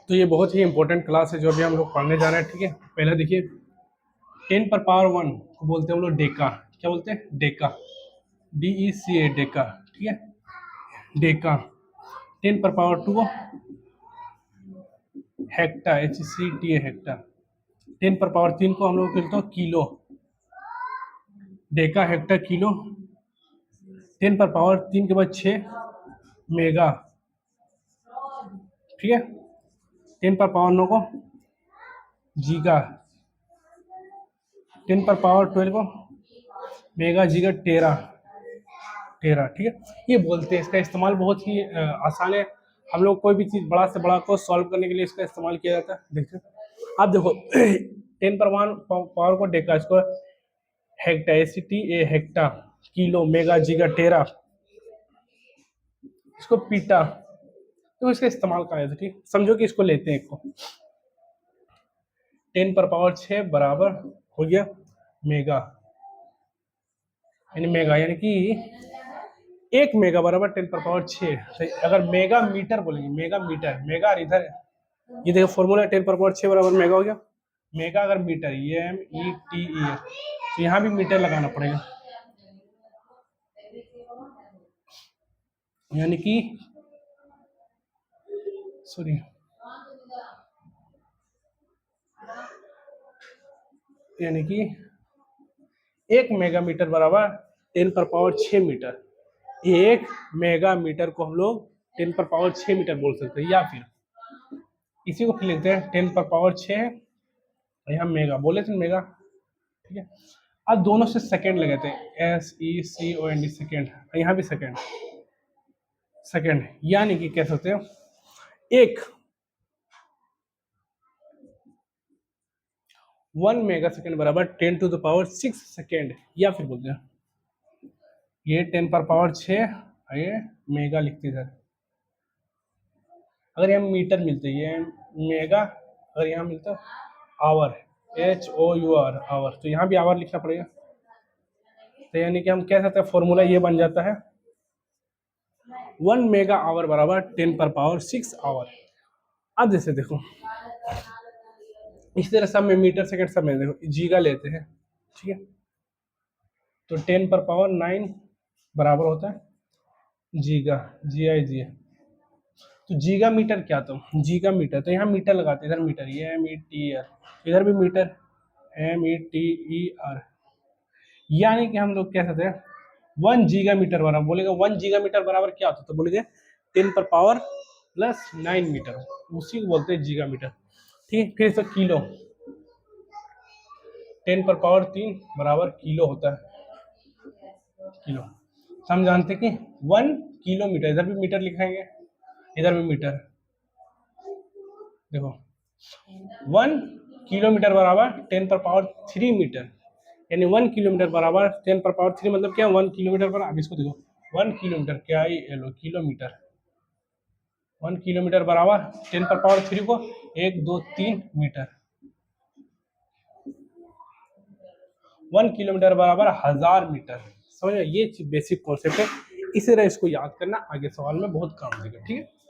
तो ये बहुत ही इंपॉर्टेंट क्लास है जो अभी हम लोग पढ़ने जा रहे हैं, ठीक है। पहले देखिए 10 पर पावर 1 को बोलते हैं हम लोग डेका। क्या बोलते हैं? डेका, DECA, डेका, ठीक है, डेका। 10 पर पावर 2 हेक्टा, HCTA, हेक्टा। 10 पर पावर 3 को हम लोग कहते हैं किलो, डेका, हेक्टा, किलो। 10 पर पावर 3 के बाद 6 मेगा, ठीक है। 10 पर पावर 9 को जीगा। 10 पर पावर 12 को मेगा, जीगा, टेरा, टेरा, ठीक है। ये बोलते हैं, इसका इस्तेमाल बहुत ही आसान है। हम लोग कोई भी चीज़ बड़ा से बड़ा को सॉल्व करने के लिए इसका इस्तेमाल किया जाता है। देखिए आप देखो 10 पर पावर को डेका, इसको hecta, HCTA, hecta, kilo, mega, giga, tera, इसको पीटा। तो इसका इस्तेमाल कहा जाता है, ठीक। समझो कि इसको लेते हैं एक को 10 पर पावर 6 बराबर हो गया मेगा, यानी मेगा यानी कि 1 मेगा बराबर 10 पर पावर 6। तो अगर मेगा मीटर बोलेंगे, मेगा मीटर, मेगा इधर ये देखो फॉर्मूला 10 पर पावर 6 बराबर मेगा हो गया। मेगा अगर मीटर, METE, तो यहाँ भी मीटर लगाना पड़ेगा, यानी कि सॉरी यानी कि 1 मेगा मीटर बराबर 10 पर पावर 6 मीटर। 1 मेगा मीटर को हम लोग 10 पर पावर 6 मीटर बोल सकते हैं, या फिर इसी को फिर लिखते हैं 10 पर पावर 6, यहाँ मेगा बोले थे, मेगा, ठीक है। अब दोनों से सेकेंड लगाते हैं, SECOND, सेकेंड, यहाँ भी सेकेंड, सेकेंड, यानी कि कह सकते हैं एक 1 मेगा सेकेंड बराबर 10 to the power 6 सेकेंड, या फिर बोलते हैं ये 10 पर पावर 6, ये मेगा लिखते इधर। अगर यहाँ मीटर मिलते ये मेगा, अगर यहाँ मिलता आवर, HOUR, आवर, तो यहाँ भी आवर लिखना पड़ेगा। तो यानी कि हम कह सकते हैं फॉर्मूला ये बन जाता है 1 मेगा आवर बराबर 10 पर पावर 6 आवर। अब जैसे देखो इस तरह सब में मीटर सेकेंड सब में देखो जीगा लेते हैं, ठीक है। तो 10 पर पावर 9 बराबर होता है जीगा, GIGA। तो जीगा मीटर क्या, तो जीगा मीटर, तो यहाँ मीटर लगाते हैं, इधर मीटर, ये METR, इधर भी मीटर, METER। यानी कि हम लोग कह सकते हैं 1 गीगा मीटर बराबर, बोलेगा 1 गीगा मीटर बराबर क्या होता है, तो बोलेंगे 10 पर पावर +9 मीटर, उसी को बोलते हैं जीगा मीटर, ठीक। फिर से किलो, 10 पर पावर 3 बराबर किलो होता है, किलो। हम जानते हैं कि 1 किलोमीटर, इधर भी मीटर लिखाएंगे, इधर भी मीटर, देखो 1 किलोमीटर बराबर 10 पर पावर 3 मीटर, यानी 1 किलोमीटर बराबर 10 पर पावर 3, मतलब क्या 1 किलोमीटर पर। अब इसको देखो 1 किलोमीटर, क्या LO किलोमीटर, 1 किलोमीटर बराबर 10 पर पावर 3 को 1 2 3 मीटर, 1 किलोमीटर बराबर 1000 मीटर। समझ, ये बेसिक कॉन्सेप्ट है, इसी तरह इसको याद करना, आगे सवाल में बहुत काम देगा, ठीक है।